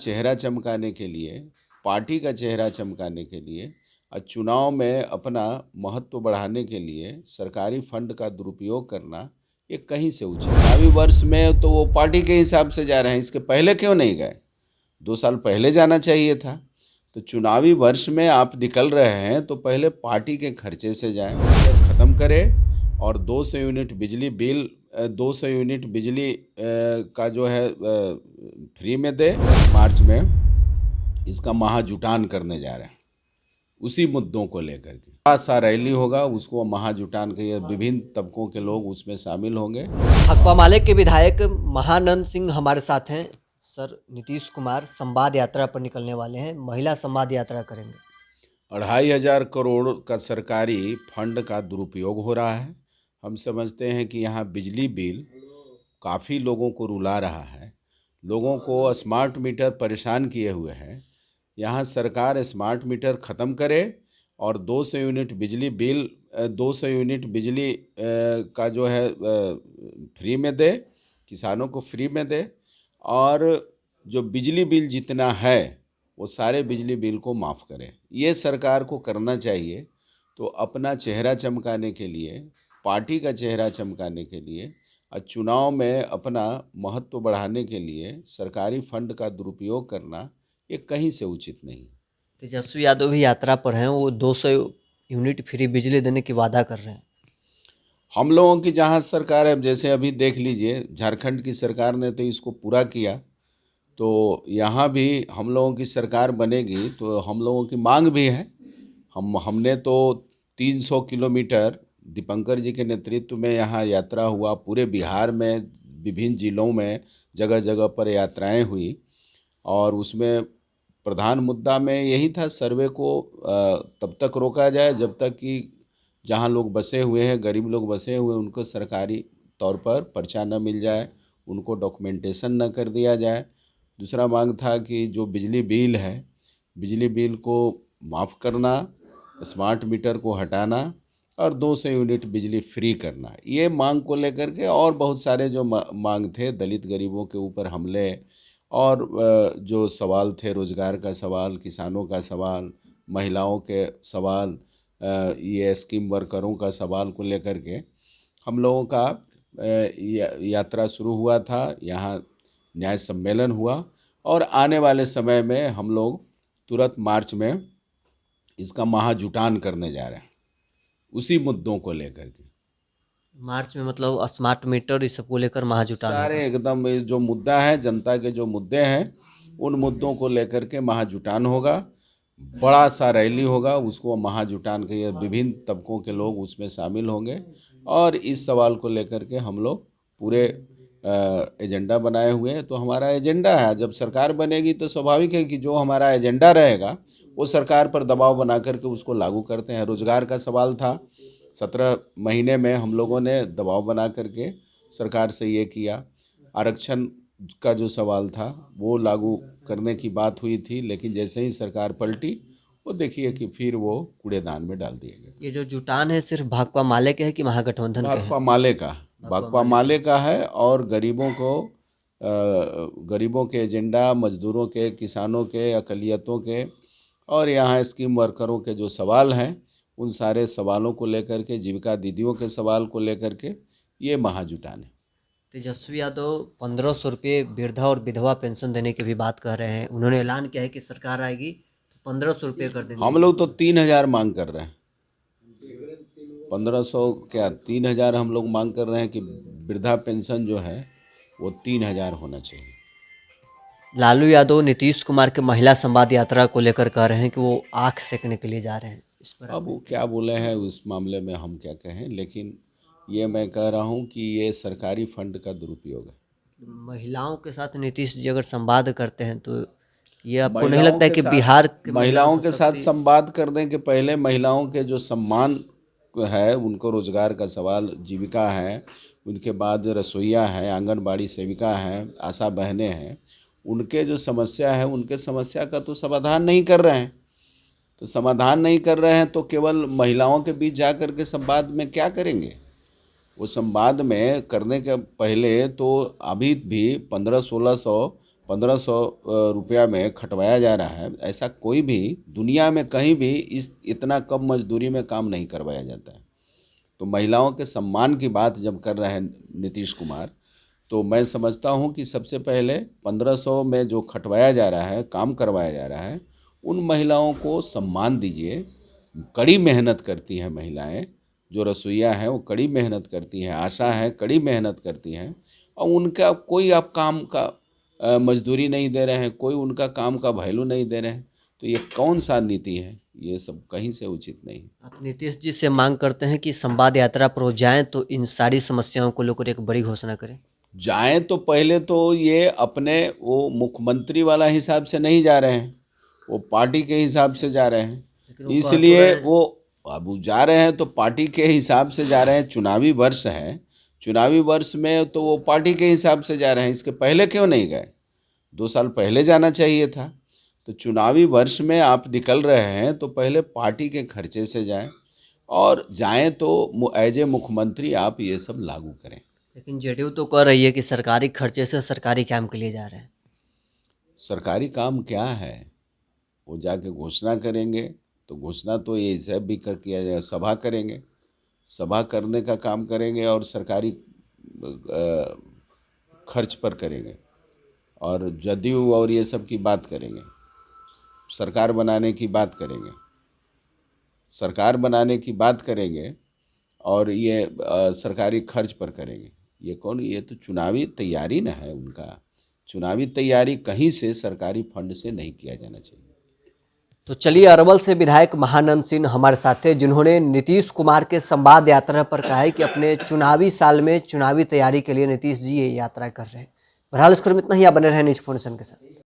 चेहरा चमकाने के लिए, पार्टी का चेहरा चमकाने के लिए और चुनाव में अपना महत्व बढ़ाने के लिए सरकारी फंड का दुरुपयोग करना ये कहीं से उचित है। चुनावी वर्ष में तो वो पार्टी के हिसाब से जा रहे हैं, इसके पहले क्यों नहीं गए? 2 साल पहले जाना चाहिए था। तो चुनावी वर्ष में आप निकल रहे हैं तो पहले पार्टी के खर्चे से जाएं, ख़त्म करें और 200 यूनिट बिजली बिल 200 यूनिट बिजली का जो है फ्री में दे। मार्च में इसका महाजुटान करने जा रहे हैं उसी मुद्दों को लेकर के। बड़ा सा रैली होगा, उसको महाजुटान के विभिन्न तबकों के लोग उसमें शामिल होंगे। भाकपा माले के विधायक महानंद सिंह हमारे साथ हैं। सर, नीतीश कुमार संवाद यात्रा पर निकलने वाले हैं, महिला संवाद यात्रा करेंगे। 2,500 करोड़ का सरकारी फंड का दुरुपयोग हो रहा है। हम समझते हैं कि यहाँ बिजली बिल काफ़ी लोगों को रुला रहा है, लोगों को स्मार्ट मीटर परेशान किए हुए हैं। यहाँ सरकार स्मार्ट मीटर ख़त्म करे और 200 यूनिट बिजली बिल 200 यूनिट बिजली का जो है फ्री में दे, किसानों को फ्री में दे, और जो बिजली बिल जितना है वो सारे बिजली बिल को माफ़ करें। ये सरकार को करना चाहिए। तो अपना चेहरा चमकाने के लिए, पार्टी का चेहरा चमकाने के लिए और चुनाव में अपना महत्व बढ़ाने के लिए सरकारी फंड का दुरुपयोग करना ये कहीं से उचित नहीं। तेजस्वी यादव भी यात्रा पर हैं, वो 200 यूनिट फ्री बिजली देने की वादा कर रहे हैं। हम लोगों की जहाँ सरकार है, जैसे अभी देख लीजिए झारखंड की सरकार ने तो इसको पूरा किया, तो यहाँ भी हम लोगों की सरकार बनेगी तो हम लोगों की मांग भी है। हमने तो 300 किलोमीटर दीपंकर जी के नेतृत्व में यहाँ यात्रा हुआ, पूरे बिहार में विभिन्न जिलों में जगह जगह पर यात्राएं हुई और उसमें प्रधान मुद्दा में यही था, सर्वे को तब तक रोका जाए जब तक कि जहाँ लोग बसे हुए हैं, गरीब लोग बसे हुए, उनको सरकारी तौर पर पर्चा न मिल जाए, उनको डॉक्यूमेंटेशन न कर दिया जाए। दूसरा मांग था कि जो बिजली बिल है, बिजली बिल को माफ़ करना, स्मार्ट मीटर को हटाना और 200 यूनिट बिजली फ्री करना। ये मांग को लेकर के और बहुत सारे जो मांग थे, दलित गरीबों के ऊपर हमले और जो सवाल थे, रोज़गार का सवाल, किसानों का सवाल, महिलाओं के सवाल, ये स्कीम वर्करों का सवाल को लेकर के हम लोगों का यात्रा शुरू हुआ था। यहाँ न्याय सम्मेलन हुआ और आने वाले समय में हम लोग तुरंत मार्च में इसका महाजुटान करने जा रहे हैं उसी मुद्दों को लेकर के। मार्च में मतलब स्मार्ट मीटर इस सब को लेकर महाजुटान सारे होगा। एकदम जो मुद्दा है, जनता के जो मुद्दे हैं, उन मुद्दों को लेकर के महाजुटान होगा। बड़ा सा रैली होगा, उसको महाजुटान के विभिन्न तबकों के लोग उसमें शामिल होंगे और इस सवाल को लेकर के हम लोग पूरे एजेंडा बनाए हुए हैं। तो हमारा एजेंडा है, जब सरकार बनेगी तो स्वाभाविक है कि जो हमारा एजेंडा रहेगा वो सरकार पर दबाव बना करके उसको लागू करते हैं। रोजगार का सवाल था, 17 महीने में हम लोगों ने दबाव बना करके सरकार से ये किया। आरक्षण का जो सवाल था वो लागू करने की बात हुई थी, लेकिन जैसे ही सरकार पलटी वो देखिए कि फिर वो कूड़ेदान में डाल दिए गए। ये जो जुटान है सिर्फ भाकपा माले के है कि महागठबंधन के भाकपा हैं? माले का, भाकपा माले का है और गरीबों को गरीबों के एजेंडा, मजदूरों के, किसानों के, अकलियतों के और यहाँ स्कीम वर्करों के जो सवाल हैं, उन सारे सवालों को लेकर के, जीविका दीदियों के सवाल को लेकर के ये महाजुटान है। तेजस्वी यादव 1500 रुपये वृद्धा और विधवा पेंशन देने की भी बात कर रहे हैं। उन्होंने ऐलान किया है कि सरकार आएगी तो 1500 रुपये कर देंगे। हम लोग तो 3,000 मांग कर रहे हैं। 1500 क्या, 3,000 हम लोग मांग कर रहे हैं कि वृद्धा पेंशन जो है वो 3,000 होना चाहिए। लालू यादव नीतीश कुमार के महिला संवाद यात्रा को लेकर कह रहे हैं कि वो आंख सेकने के लिए जा रहे हैं। इस पर अब वो क्या बोले हैं उस मामले में हम क्या कहें, लेकिन ये मैं कह रहा हूँ कि ये सरकारी फंड का दुरुपयोग है। महिलाओं के साथ नीतीश जी अगर संवाद करते हैं तो ये आपको नहीं लगता है कि बिहार के महिलाओं के साथ संवाद करने के पहले महिलाओं के जो सम्मान है, उनको रोजगार का सवाल, जीविका है, उनके बाद रसोइया है, आंगनबाड़ी सेविका है, आशा बहनें हैं, उनके जो समस्या है, उनके समस्या का तो समाधान नहीं कर रहे हैं। तो समाधान नहीं कर रहे हैं तो केवल महिलाओं के बीच जा कर के संवाद में क्या करेंगे? वो संवाद में करने के पहले तो अभी भी 1500-1600 1500 रुपया में खटवाया जा रहा है, ऐसा कोई भी दुनिया में कहीं भी इतना कम मजदूरी में काम नहीं करवाया जाता है। तो महिलाओं के सम्मान की बात जब कर रहे हैं नीतीश कुमार, तो मैं समझता हूं कि सबसे पहले 1500 में जो खटवाया जा रहा है, काम करवाया जा रहा है, उन महिलाओं को सम्मान दीजिए। कड़ी मेहनत करती हैं महिलाएं, जो रसोइया हैं वो कड़ी मेहनत करती हैं, आशा है कड़ी मेहनत करती हैं, और उनका कोई आप काम का मजदूरी नहीं दे रहे हैं, कोई उनका काम का वैल्यू नहीं दे रहे हैं। तो ये कौन सा नीति है? ये सब कहीं से उचित नहीं है। आप नीतीश जी से मांग करते हैं कि संवाद यात्रा पर वो जाएं तो इन सारी समस्याओं को लेकर एक बड़ी घोषणा करें। जाएं तो पहले तो ये अपने वो मुख्यमंत्री वाला हिसाब से नहीं जा रहे हैं, वो पार्टी के हिसाब से जा रहे हैं। लेकिन वो कह तो इसलिए रहे हैं। वो अब वो जा रहे हैं तो पार्टी के हिसाब से जा रहे हैं। चुनावी वर्ष है, चुनावी वर्ष में तो वो पार्टी के हिसाब से जा रहे हैं। इसके पहले क्यों नहीं गए? 2 साल पहले जाना चाहिए था। तो चुनावी वर्ष में आप निकल रहे हैं तो पहले पार्टी के खर्चे से जाएं, और जाएं तो एज ए मुख्यमंत्री आप ये सब लागू करें। लेकिन जेडीयू तो कह रही है कि सरकारी खर्चे से सरकारी काम के लिए जा रहे हैं। सरकारी काम क्या है? वो जाके घोषणा करेंगे, तो घोषणा तो ये सब भी किया जाए, सभा करेंगे, सभा करने का काम करेंगे, और सरकारी खर्च पर करेंगे, और जदयू और ये सब की बात करेंगे, सरकार बनाने की बात करेंगे, सरकार बनाने की बात करेंगे, और ये सरकारी खर्च पर करेंगे। ये कौन? ये तो चुनावी तैयारी न है उनका। चुनावी तैयारी कहीं से सरकारी फंड से नहीं किया जाना चाहिए। तो चलिए, अरवल से विधायक महानंद सिंह हमारे साथ थे, जिन्होंने नीतीश कुमार के संवाद यात्रा पर कहा है कि अपने चुनावी साल में चुनावी तैयारी के लिए नीतीश जी ये यात्रा कर रहे हैं। बहरहाल इस क्रम में इतना ही, आप बने रहे न्यूज़ फाउंडेशन के साथ।